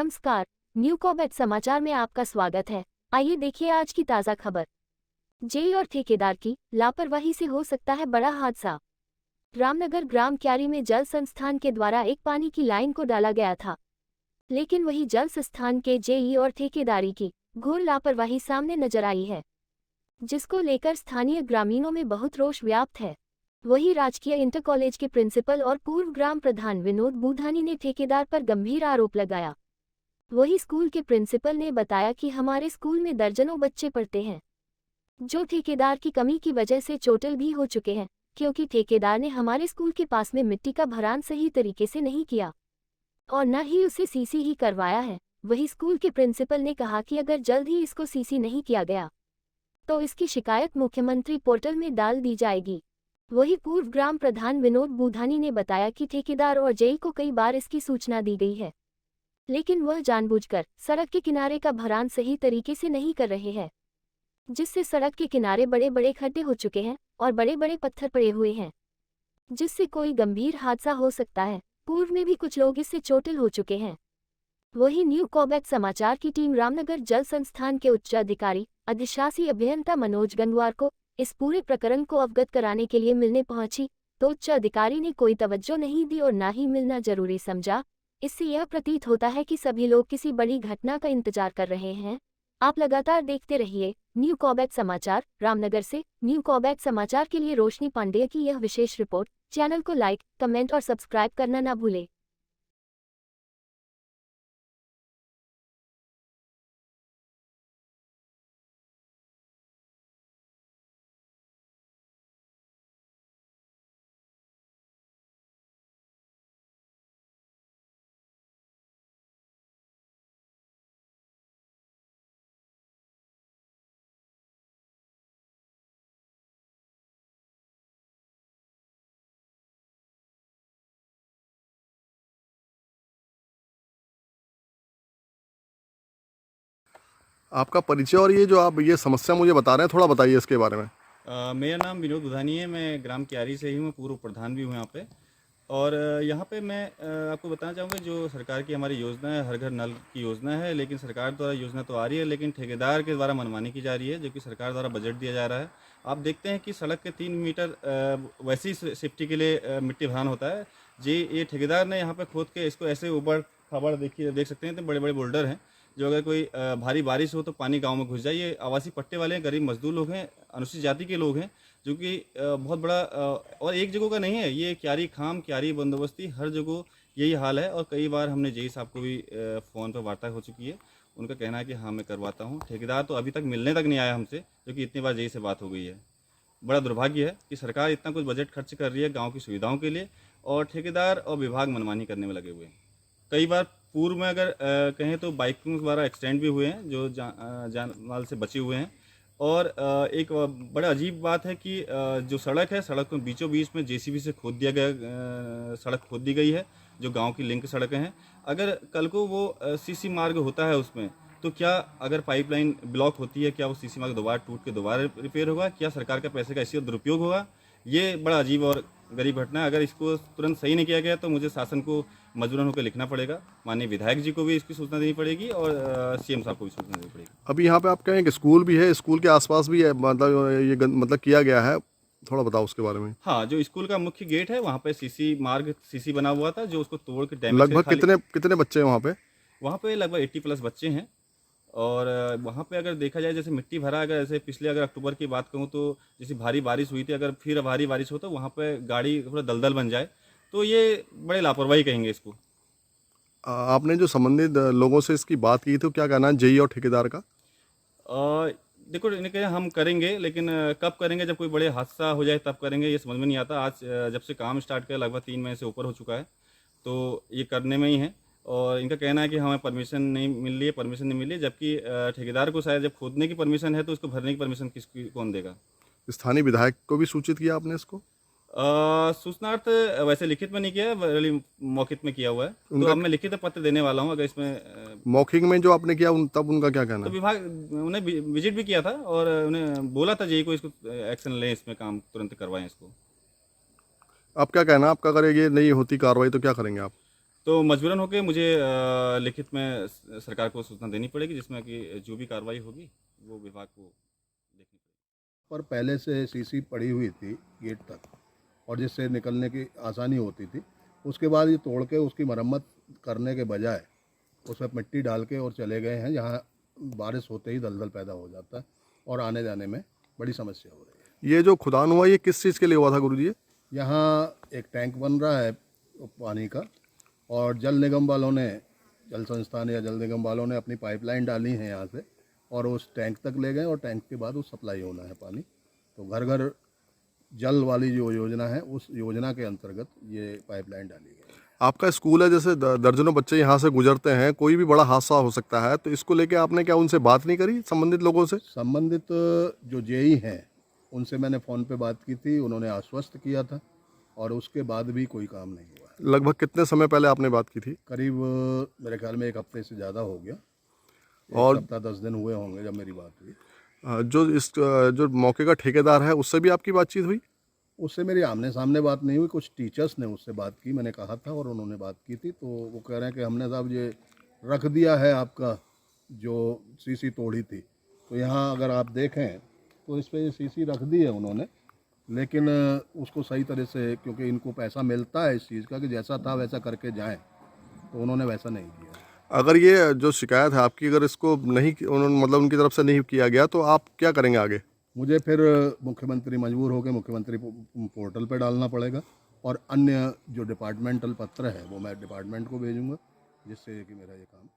नमस्कार, new Corbett समाचार में आपका स्वागत है। आइए देखिए आज की ताज़ा खबर। जेई और ठेकेदार की लापरवाही से हो सकता है बड़ा हादसा। रामनगर ग्राम क्यारी में जल संस्थान के द्वारा एक पानी की लाइन को डाला गया था, लेकिन वही जल संस्थान के जेई और ठेकेदारी की घोर लापरवाही सामने नजर आई है, जिसको लेकर स्थानीय ग्रामीणों में बहुत रोष व्याप्त है। वही राजकीय इंटर कॉलेज के प्रिंसिपल और पूर्व ग्राम प्रधान विनोद बूधानी ने ठेकेदार पर गंभीर आरोप लगाया। वही स्कूल के प्रिंसिपल ने बताया कि हमारे स्कूल में दर्जनों बच्चे पढ़ते हैं, जो ठेकेदार की कमी की वजह से चोटिल भी हो चुके हैं, क्योंकि ठेकेदार ने हमारे स्कूल के पास में मिट्टी का भरान सही तरीके से नहीं किया और न ही उसे सीसी ही करवाया है। वही स्कूल के प्रिंसिपल ने कहा कि अगर जल्द ही इसको सीसी नहीं किया गया तो इसकी शिकायत मुख्यमंत्री पोर्टल में डाल दी जाएगी। वही पूर्व ग्राम प्रधान विनोद बूधानी ने बताया कि ठेकेदार और जेई को कई बार इसकी सूचना दी गई है, लेकिन वह जानबूझकर सड़क के किनारे का भरान सही तरीके से नहीं कर रहे हैं, जिससे सड़क के किनारे बड़े बड़े खड्डे हो चुके हैं और बड़े बड़े पत्थर पड़े हुए हैं, जिससे कोई गंभीर हादसा हो सकता है। पूर्व में भी कुछ लोग इससे चोटिल हो चुके हैं। वही न्यू कॉबेट समाचार की टीम रामनगर जल संस्थान के उच्च अधिकारी अधिशासी अभियंता मनोज गंगवार को इस पूरे प्रकरण को अवगत कराने के लिए मिलने पहुंची, तो उच्च अधिकारी ने कोई तवज्जो नहीं दी और ना ही मिलना जरूरी समझा। इससे यह प्रतीत होता है कि सभी लोग किसी बड़ी घटना का इंतजार कर रहे हैं। आप लगातार देखते रहिए न्यू कॉबेट समाचार। रामनगर से न्यू कॉबेट समाचार के लिए रोशनी पांडेय की यह विशेष रिपोर्ट। चैनल को लाइक, कमेंट और सब्सक्राइब करना ना भूलें। आपका परिचय और ये जो आप ये समस्या मुझे बता रहे हैं, थोड़ा बताइए इसके बारे में। मेरा नाम विनोद बुधानी है। मैं ग्राम क्यारी से ही हूँ, पूर्व प्रधान भी हूँ यहाँ पे। और यहाँ पे मैं आपको बताना चाहूँगा, जो सरकार की हमारी योजना है, हर घर नल की योजना है, लेकिन सरकार द्वारा योजना तो आ रही है, लेकिन ठेकेदार के द्वारा मनमानी की जा रही है, जो कि सरकार द्वारा बजट दिया जा रहा है। आप देखते हैं कि सड़क के 3 मीटर वैसी सेफ्टी के लिए मिट्टी भरान होता है जी। ये ठेकेदार ने यहाँ पे खोद के इसको ऐसे ऊबड़ खाबड़ देख सकते हैं, तो बड़े बड़े बोल्डर हैं, जो अगर कोई भारी बारिश हो तो पानी गांव में घुस जाए। ये आवासीय पट्टे वाले हैं, गरीब मजदूर लोग हैं, अनुसूचित जाति के लोग हैं, जो कि बहुत बड़ा और एक जगह का नहीं है। ये क्यारी खाम, क्यारी बंदोबस्ती, हर जगह यही हाल है। और कई बार हमने जेई साहब को भी फ़ोन पर वार्ता हो चुकी है। उनका कहना है कि हाँ मैं करवाता हूँ। ठेकेदार तो अभी तक मिलने तक नहीं आया हमसे, जो कि इतनी बार जेई से बात हो गई है। बड़ा दुर्भाग्य है कि सरकार इतना कुछ बजट खर्च कर रही है गाँव की सुविधाओं के लिए, और ठेकेदार और विभाग मनमानी करने में लगे हुए हैं। कई बार पूर्व में अगर कहें तो बाइकिंग द्वारा एक्सीडेंट भी हुए हैं, जो जान माल से बचे हुए हैं। और एक बड़ा अजीब बात है कि जो सड़क है, सड़क को बीचों बीच में जेसीबी से खोद दिया गया, सड़क खोद दी गई है, जो गांव की लिंक सड़कें हैं। अगर कल को वो सीसी मार्ग होता है उसमें, तो क्या अगर पाइपलाइन ब्लॉक होती है, क्या वो सीसी मार्ग दोबारा टूट के दोबारा रिपेयर होगा? क्या सरकार का पैसे का इसी दुरुपयोग होगा? ये बड़ा अजीब और गरीब घटना है। अगर इसको तुरंत सही नहीं किया गया तो मुझे शासन को मजबूरन होकर लिखना पड़ेगा, माननीय विधायक जी को भी इसकी सूचना देनी पड़ेगी और सीएम साहब को भी सूचना देनी पड़ेगी। अभी यहाँ पे आप कहें कि स्कूल भी है, स्कूल के आसपास भी है, मतलब ये मतलब किया गया है, थोड़ा बताओ उसके बारे में। हाँ, जो स्कूल का मुख्य गेट है वहाँ पे सीसी मार्ग, सीसी बना हुआ था, जो उसको तोड़ के डैमेज लगभग कितने बच्चे हैं वहाँ पे? वहाँ पे लगभग 80+ बच्चे हैं। और वहाँ पे अगर देखा जाए, जैसे मिट्टी भरा, अगर ऐसे पिछले अगर अक्टूबर की बात कहूँ तो जैसे भारी बारिश हुई थी, अगर फिर भारी बारिश हो तो वहाँ पे गाड़ी थोड़ा दलदल बन जाए, तो ये बड़े लापरवाही कहेंगे इसको। आपने जो संबंधित लोगों से इसकी बात की, तो क्या कहना है जेई और ठेकेदार का? देखो, इन्हें हम करेंगे, लेकिन कब करेंगे? जब कोई बड़े हादसा हो जाए तब करेंगे, ये समझ में नहीं आता। आज जब से काम स्टार्ट किया लगभग 3 महीने से ऊपर हो चुका है, तो ये करने में ही है। और इनका कहना है कि हमें परमिशन नहीं मिल रही है, परमिशन नहीं मिली है, जबकि ठेकेदार को शायद जब खोदने की परमिशन है तो उसको भरने की परमिशन कौन देगा? स्थानीय विधायक को भी सूचित किया आपने इसको? सूचनार्थ वैसे लिखित में नहीं किया है, मौखिक में किया हुआ है। तो अब मैं लिखित पत्र देने वाला हूँ। अगर इसमें मौखिक में जो आपने किया तब उनका क्या कहना तो है? विभाग उन्हें विजिट भी किया था और उन्हें बोला था जेई को इसको एक्शन लें, इसमें काम तुरंत करवाएं इसको। आप क्या कहना है आपका? अगर ये नहीं होती कार्रवाई तो क्या करेंगे आप? तो मजबूरन होकर मुझे लिखित में सरकार को सूचना देनी पड़ेगी, जिसमें कि जो भी कार्रवाई होगी वो विभाग को देखनी पड़ेगी। पर पहले से सीसी पड़ी हुई थी गेट तक, और जिससे निकलने की आसानी होती थी। उसके बाद ये तोड़ के उसकी मरम्मत करने के बजाय उसमें मिट्टी डाल के और चले गए हैं, जहाँ बारिश होते ही दलदल पैदा हो जाता है और आने जाने में बड़ी समस्या हो रही है। ये जो खुदान हुआ ये किस चीज़ के लिए हुआ था गुरुजी? यहाँ एक टैंक बन रहा है पानी का, और जल निगम वालों ने, जल संस्थान या जल निगम वालों ने अपनी पाइपलाइन डाली है यहाँ से और उस टैंक तक ले गए, और टैंक के बाद उस सप्लाई होना है पानी। तो घर घर जल वाली जो योजना है, उस योजना के अंतर्गत ये पाइपलाइन डाली गई है। आपका स्कूल है, जैसे दर्जनों बच्चे यहाँ से गुजरते हैं, कोई भी बड़ा हादसा हो सकता है, तो इसको लेके आपने क्या उनसे बात नहीं करी, संबंधित लोगों से? संबंधित जो जेई हैं उनसे मैंने फ़ोन पे बात की थी, उन्होंने आश्वस्त किया था, और उसके बाद भी कोई काम नहीं हुआ है। लगभग कितने समय पहले आपने बात की थी? करीब मेरे ख्याल में 1 हफ्ते से ज़्यादा हो गया, और 1 सप्ताह 10 दिन हुए होंगे जब मेरी बात हुई। जो मौके का ठेकेदार है उससे भी आपकी बातचीत हुई? उससे मेरी आमने सामने बात नहीं हुई, कुछ टीचर्स ने उससे बात की, मैंने कहा था और उन्होंने बात की थी। तो वो कह रहे हैं कि हमने साहब ये रख दिया है आपका जो सीसी तोड़ी थी, तो यहाँ अगर आप देखें तो इस पे सीसी रख दी है उन्होंने, लेकिन उसको सही तरह से, क्योंकि इनको पैसा मिलता है इस चीज़ का कि जैसा था वैसा करके जाएं, तो उन्होंने वैसा नहीं किया। अगर ये जो शिकायत है आपकी, अगर इसको नहीं उन्होंने मतलब उनकी तरफ से नहीं किया गया, तो आप क्या करेंगे आगे? मुझे फिर मुख्यमंत्री मजबूर होकर मुख्यमंत्री पोर्टल पे डालना पड़ेगा, और अन्य जो डिपार्टमेंटल पत्र है वो मैं डिपार्टमेंट को भेजूंगा, जिससे कि मेरा ये काम